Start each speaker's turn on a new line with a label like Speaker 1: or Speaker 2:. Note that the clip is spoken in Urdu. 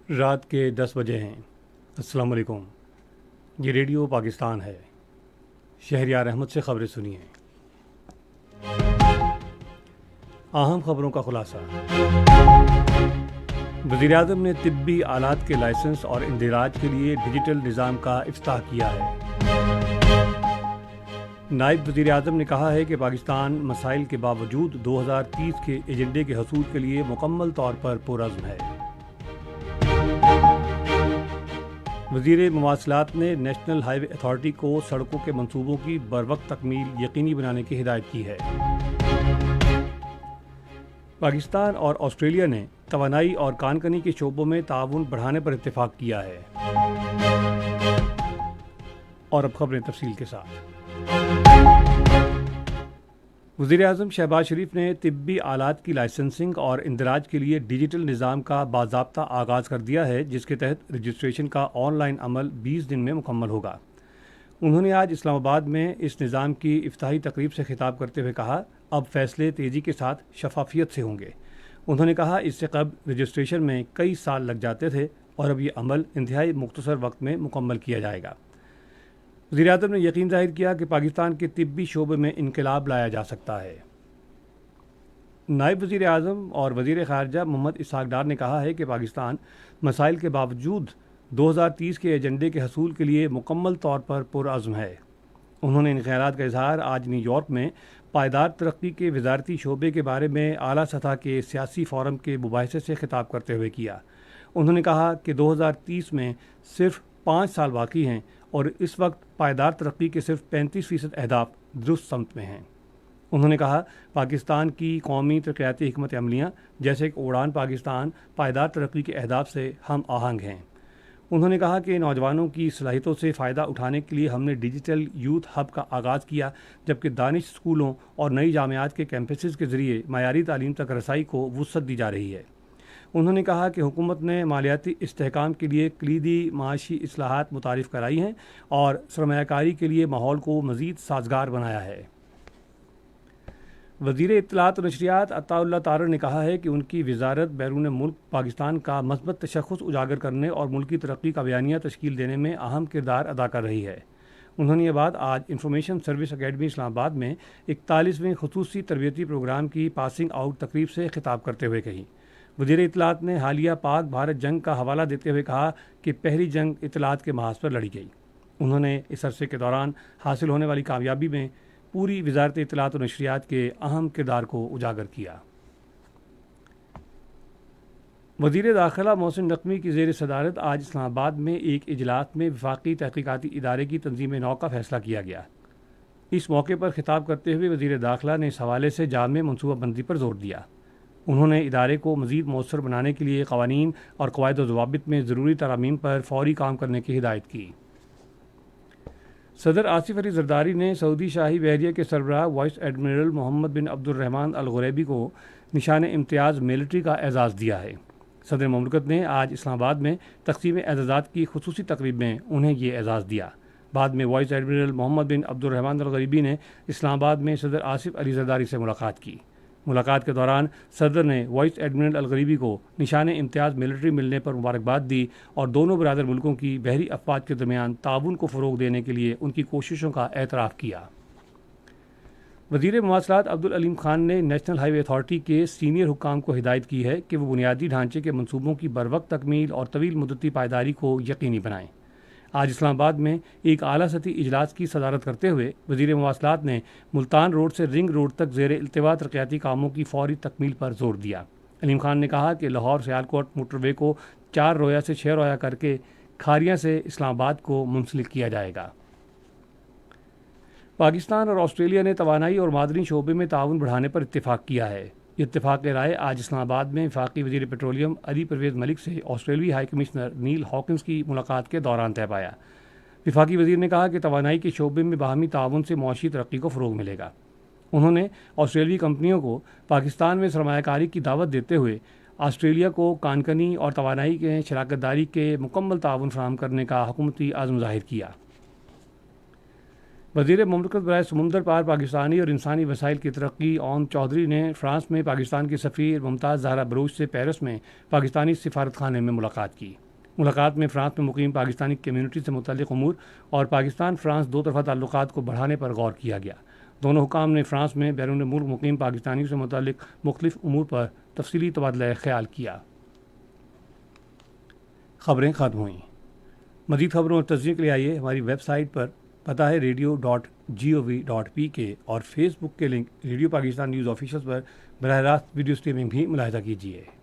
Speaker 1: رات کے 10 بجے ہیں۔ السلام علیکم۔ یہ ریڈیو پاکستان ہے۔ شہریار احمد سے خبریں سنیے۔ اہم خبروں کا خلاصہ۔ وزیر اعظم نے طبی آلات کے لائسنس اور اندراج کے لیے ڈیجیٹل نظام کا افتتاح کیا ہے۔ نائب وزیر اعظم نے کہا ہے کہ پاکستان مسائل کے باوجود 2030 کے ایجنڈے کے حصول کے لیے مکمل طور پر پرعزم ہے۔ وزیر مواصلات نے نیشنل ہائی وے اتھارٹی کو سڑکوں کے منصوبوں کی بروقت تکمیل یقینی بنانے کی ہدایت کی ہے۔ پاکستان اور آسٹریلیا نے توانائی اور کان کنی کے شعبوں میں تعاون بڑھانے پر اتفاق کیا ہے۔ اور اب خبریں تفصیل کے ساتھ۔ وزیر اعظم شہباز شریف نے طبی آلات کی لائسنسنگ اور اندراج کے لیے ڈیجیٹل نظام کا باضابطہ آغاز کر دیا ہے، جس کے تحت رجسٹریشن کا آن لائن عمل 20 دن میں مکمل ہوگا۔ انہوں نے آج اسلام آباد میں اس نظام کی افتتاحی تقریب سے خطاب کرتے ہوئے کہا، اب فیصلے تیزی کے ساتھ شفافیت سے ہوں گے۔ انہوں نے کہا، اس سے قبل رجسٹریشن میں کئی سال لگ جاتے تھے اور اب یہ عمل انتہائی مختصر وقت میں مکمل کیا جائے گا۔ وزیر اعظم نے یقین ظاہر کیا کہ پاکستان کے طبی شعبے میں انقلاب لایا جا سکتا ہے۔ نائب وزیر اعظم اور وزیر خارجہ محمد اسحاق ڈار نے کہا ہے کہ پاکستان مسائل کے باوجود 2030 کے ایجنڈے کے حصول کے لیے مکمل طور پر پرعزم ہے۔ انہوں نے ان خیالات کا اظہار آج نیو یارک میں پائیدار ترقی کے وزارتی شعبے کے بارے میں اعلیٰ سطح کے سیاسی فورم کے مباحثے سے خطاب کرتے ہوئے کیا۔ انہوں نے کہا کہ 2030 میں صرف 5 سال باقی ہیں اور اس وقت پائیدار ترقی کے صرف 35% اہداف درست سمت میں ہیں۔ انہوں نے کہا، پاکستان کی قومی ترقیاتی حکمت عملیاں جیسے کہ اڑان پاکستان پائیدار ترقی کے اہداف سے ہم آہنگ ہیں۔ انہوں نے کہا کہ نوجوانوں کی صلاحیتوں سے فائدہ اٹھانے کے لیے ہم نے ڈیجیٹل یوتھ ہب کا آغاز کیا، جبکہ دانش اسکولوں اور نئی جامعات کے کیمپسز کے ذریعے معیاری تعلیم تک رسائی کو وسعت دی جا رہی ہے۔ انہوں نے کہا کہ حکومت نے مالیاتی استحکام کے لیے کلیدی معاشی اصلاحات متعارف کرائی ہیں اور سرمایہ کاری کے لیے ماحول کو مزید سازگار بنایا ہے۔ وزیر اطلاعات و نشریات عطاء اللہ طاہر نے کہا ہے کہ ان کی وزارت بیرون ملک پاکستان کا مثبت تشخص اجاگر کرنے اور ملکی ترقی کا بیانیہ تشکیل دینے میں اہم کردار ادا کر رہی ہے۔ انہوں نے یہ بات آج انفارمیشن سروس اکیڈمی اسلام آباد میں 41ویں خصوصی تربیتی پروگرام کی پاسنگ آؤٹ تقریب سے خطاب کرتے ہوئے کہی۔ وزیر اطلاعات نے حالیہ پاک بھارت جنگ کا حوالہ دیتے ہوئے کہا کہ پہلی جنگ اطلاعات کے محاذ پر لڑی گئی۔ انہوں نے اس عرصے کے دوران حاصل ہونے والی کامیابی میں پوری وزارت اطلاعات و نشریات کے اہم کردار کو اجاگر کیا۔ وزیر داخلہ محسن نقوی کی زیر صدارت آج اسلام آباد میں ایک اجلاس میں وفاقی تحقیقاتی ادارے کی تنظیم نو کا فیصلہ کیا گیا۔ اس موقع پر خطاب کرتے ہوئے وزیر داخلہ نے اس حوالے سے جامع منصوبہ بندی پر زور دیا۔ انہوں نے ادارے کو مزید مؤثر بنانے کے لیے قوانین اور قواعد و ضوابط میں ضروری ترامیم پر فوری کام کرنے کی ہدایت کی۔ صدر آصف علی زرداری نے سعودی شاہی بحریہ کے سربراہ وائس ایڈمرل محمد بن عبد الرحمن الغریبی کو نشان امتیاز ملٹری کا اعزاز دیا ہے۔ صدر مملکت نے آج اسلام آباد میں تقسیم اعزازات کی خصوصی تقریب میں انہیں یہ اعزاز دیا۔ بعد میں وائس ایڈمرل محمد بن عبد الرحمن الغریبی نے اسلام آباد میں صدر آصف علی زرداری سے ملاقات کی۔ ملاقات کے دوران صدر نے وائس ایڈمرل الغریبی کو نشان امتیاز ملٹری ملنے پر مبارکباد دی اور دونوں برادر ملکوں کی بحری افواج کے درمیان تعاون کو فروغ دینے کے لیے ان کی کوششوں کا اعتراف کیا۔ وزیر مواصلات عبدالعلیم خان نے نیشنل ہائی وے اتھارٹی کے سینئر حکام کو ہدایت کی ہے کہ وہ بنیادی ڈھانچے کے منصوبوں کی بروقت تکمیل اور طویل مدتی پائیداری کو یقینی بنائیں۔ آج اسلام آباد میں ایک اعلیٰ سطحی اجلاس کی صدارت کرتے ہوئے وزیر مواصلات نے ملتان روڈ سے رنگ روڈ تک زیر التواء ترقیاتی کاموں کی فوری تکمیل پر زور دیا۔ علیم خان نے کہا کہ لاہور سیالکوٹ موٹر وے کو 4 رویا سے 6 رویا کر کے کھاریاں سے اسلام آباد کو منسلک کیا جائے گا۔ پاکستان اور آسٹریلیا نے توانائی اور معدنی شعبے میں تعاون بڑھانے پر اتفاق کیا ہے۔ یہ اتفاق رائے آج اسلام آباد میں وفاقی وزیر پیٹرولیم علی پرویز ملک سے آسٹریلوی ہائی کمشنر نیل ہاکنز کی ملاقات کے دوران طے پایا۔ وفاقی وزیر نے کہا کہ توانائی کے شعبے میں باہمی تعاون سے معاشی ترقی کو فروغ ملے گا۔ انہوں نے آسٹریلوی کمپنیوں کو پاکستان میں سرمایہ کاری کی دعوت دیتے ہوئے آسٹریلیا کو کانکنی اور توانائی کے شراکت داری کے مکمل تعاون فراہم کرنے کا حکومتی عزم ظاہر کیا۔ وزیر مملکت برائے سمندر پار پاکستانی اور انسانی وسائل کی ترقی اوم چودھری نے فرانس میں پاکستان کی سفیر ممتاز زہرا بروچ سے پیرس میں پاکستانی سفارت خانے میں ملاقات کی۔ ملاقات میں فرانس میں مقیم پاکستانی کمیونٹی سے متعلق امور اور پاکستان فرانس دو طرفہ تعلقات کو بڑھانے پر غور کیا گیا۔ دونوں حکام نے فرانس میں بیرون ملک مقیم پاکستانیوں سے متعلق مختلف امور پر تفصیلی تبادلہ خیال کیا۔ خبریں ختم ہوئیں۔ مزید خبروں اور تجزیے کے لیے آئیے ہماری ویب سائٹ پر، پتہ ہے radio.gov.pk، اور فیس بک کے link radio Pakistan news official پر براہ راست ویڈیو اسٹریمنگ بھی ملاحظہ کیجیے۔